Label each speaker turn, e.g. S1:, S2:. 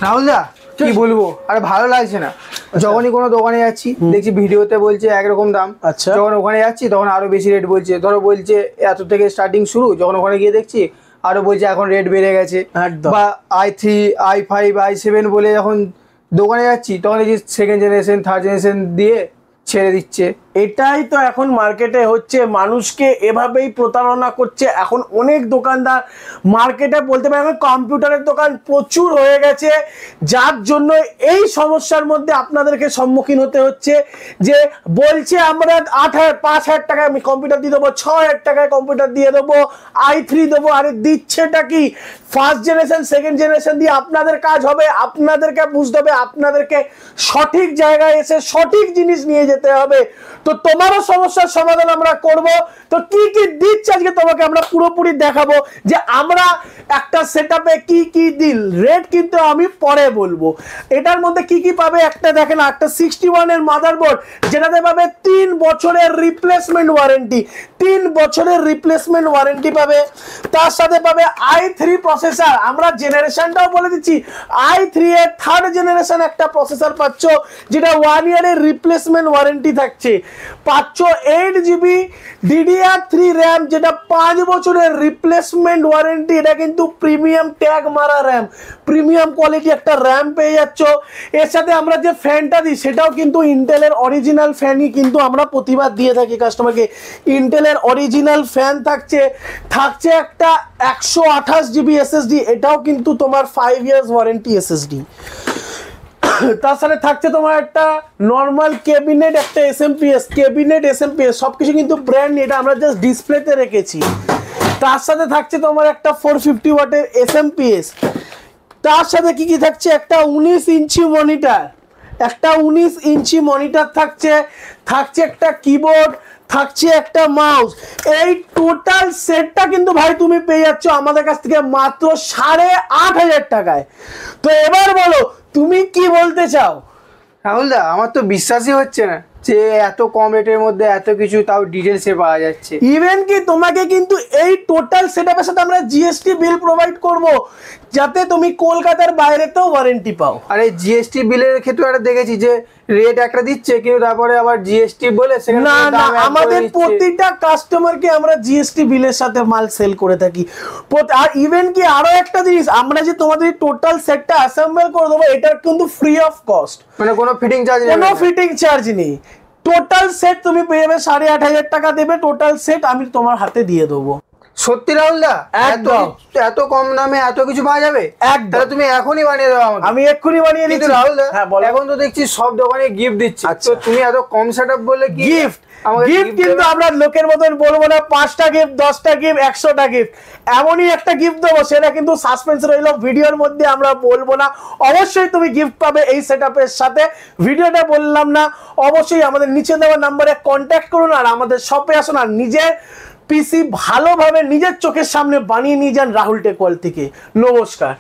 S1: রাহুলদা কি বলবো, আরে ভালো লাগছে না। যখনই কোনো দোকানে যাচ্ছি দেখছি ভিডিওতে বলছে একরকম দাম,
S2: আচ্ছা,
S1: যখন ওখানে যাচ্ছি তখন আরো বেশি রেট বলছে। ধরো বলছে এত থেকে স্টার্টিং শুরু, যখন ওখানে গিয়ে দেখছি আরো বলছে এখন রেট বেড়ে গেছে।
S2: একদম।
S1: বা i3 i5 i7 বলে যখন দোকানে যাচ্ছি তখন দেখছি সেকেন্ড জেনারেশন থার্ড জেনারেশন দিয়ে ছেড়ে দিচ্ছে।
S2: এটাই তো এখন মার্কেটে হচ্ছে, মানুষকে এভাবেই প্রতারণা করছে। এখন অনেক দোকানদার মার্কেটে বলতে পারে কম্পিউটারের দোকান প্রচুর হয়ে গেছে, যার জন্য এই সমস্যার মধ্যে আপনাদেরকে সম্মুখীন হতে হচ্ছে। যে বলছে আমরা 5,000 টাকায় আমি কম্পিউটার দিয়ে দেবো, 6,000 টাকায় কম্পিউটার দিয়ে দেবো, i3 দেবো। আরে দিচ্ছেটা কি? ফার্স্ট জেনারেশন সেকেন্ড জেনারেশন দিয়ে আপনাদের কাজ হবে। আপনাদেরকে বুঝতে হবে, আপনাদেরকে সঠিক জায়গায় এসে সঠিক জিনিস নিয়ে যেতে হবে। তো তোমারও সমস্যার সমাধান আমরা করব। তো কি কি দিচ্ছে আজকে তোমাকে আমরা পুরোপুরি দেখাবো, যে আমরা একটা সেটআপে কি কি দিল রেট কিন্তু আমি পরে বলবো। এটার মধ্যে কি কি পাবে, একটা দেখেন, একটা 61 এর মাদারবোর্ড যেটাতে পাবে 3 বছরের রিপ্লেসমেন্ট ওয়ারেন্টি। 3 বছরের রিপ্লেসমেন্ট ওয়ারেন্টি পাবে। তার সাথে পাবে i3 প্রসেসর। আমরা জেনারেশনটাও বলে দিচ্ছি, i3 এর থার্ড জেনারেশন একটা প্রসেসর পাচ্ছ, যেটা 1 ইয়ারের রিপ্লেসমেন্ট ওয়ারেন্টি থাকছে। পাচ্ছ 8GB DDR3 র্যাম, যেটা 5 বছরের রিপ্লেসমেন্ট ওয়ারেন্টি। এটা কিন্তু প্রিমিয়াম ট্যাগ মারা র্যাম, প্রিমিয়াম কোয়ালিটি একটা র্যাম পেয়ে যাচ্ছ। এর সাথে আমরা যে ফ্যানটা দিই সেটাও কিন্তু ইন্টেলের অরিজিনাল ফ্যানই কিন্তু আমরা প্রতিবার দিয়ে থাকি কাস্টমারকে। ইন্টেলের অরিজিনাল ফ্যান থাকছে। থাকছে একটা 128GB SSD, এটাও কিন্তু তোমার 5 ইয়ার্স ওয়ারেন্টি SSD। তার সাথে থাকছে তোমার একটা নর্মাল ক্যাবিনেট, একটা এসএমপিএস, ক্যাবিনেট এসএমপিএস, সবকিছু কিন্তু ব্র্যান্ড, এটা আমরা জাস্ট ডিসপ্লেতে রেখেছি। তার সাথে থাকছে তোমার একটা 450 ওয়াটের এসএমপিএস। তার সাথে কি কি থাকছে, একটা 19 ইঞ্চি মনিটর, একটা 19 ইঞ্চি মনিটর থাকছে। থাকছে একটা কিবোর্ড, থাকছে একটা মাউস। এই টোটাল সেটটা কিন্তু ভাই তুমি পেয়ে যাচ্ছ আমাদের কাছ থেকে মাত্র 8,500 টাকায়। তো এবার বলো তুমি কি বলতে চাও?
S1: রাহুলদা আমার তো বিশ্বাসই হচ্ছে না যে এত কম রেটের মধ্যে এত কিছু, তাও ডিটেলসে পাওয়া যাচ্ছে।
S2: ইভেন কি তোমাকে কিন্তু এই টোটাল সেটআপের সাথে আমরা জিএসটি বিল প্রোভাইড করব, যাতে তুমি কলকাতার বাইরেতেও ওয়ারেন্টি পাও।
S1: আর এই জিএসটি বিলের ক্ষেত্রে একটা দেখেছি যে রেট একটা দিচ্ছে, কিন্তু তারপরে আবার জিএসটি বলে সেখানে
S2: না না,
S1: দাম এক করে
S2: আমাদের
S1: দিচ্ছে।
S2: প্রতিটা কাস্টমারকে আমরা জিএসটি বিলের সাথে মাল সেল করে থাকি। আর ইভেন কি আরো একটা জিনিস, আমরা যে তোমাদের টোটাল সেটটা অ্যাসেম্বল করে দেবো, এটা কিন্তু ফ্রি অফ কস্ট,
S1: মানে কোনো ফিটিং চার্জ নেই,
S2: কোনো ফিটিং চার্জ নেই। টোটাল সেট তুমি পেয়ে যাবে 8,500 টাকা দেবে, টোটাল সেট আমি তোমার হাতে দিয়ে দেবো।
S1: সত্যি রাহুলদা?
S2: একদম।
S1: এত কম দামে এত কিছু পাওয়া যাবে?
S2: একদম।
S1: তাহলে তুমি এখনই বানিয়ে দাও আমাকে।
S2: আমি এক্ষুনি বানিয়ে
S1: কিন্তু
S2: দিচ্ছি।
S1: রাহুলদা
S2: হ্যাঁ বলো।
S1: এখন তো দেখছি সব দোকানে গিফট দিচ্ছে,
S2: আচ্ছা।
S1: তো তুমি এত কম সেটআপ বললে কি
S2: গিফট?
S1: আমাকে
S2: গিফট কিন্তু আমরা লোকের মতন বলবো না 5টা গিফট, 10টা গিফট, 100টা গিফট। এমনই একটা গিফট দেবো, সেটা কিন্তু সাসপেন্স রইলো, ভিডিওর মধ্যে আমরা বলবো না। অবশ্যই তুমি গিফট পাবে এই সেটআপের সাথে, ভিডিওটা বললাম না। অবশ্যই আমাদের নিচে দেওয়া নাম্বারে কন্ট্যাক্ট করুন, আর আমাদের শপে আসুন, আর নিজের পিসি ভালোভাবে নিজের চোখের সামনে বানিয়ে নিয়ে যান রাহুল টেক ওয়ার্ল্ড থেকে। নমস্কার।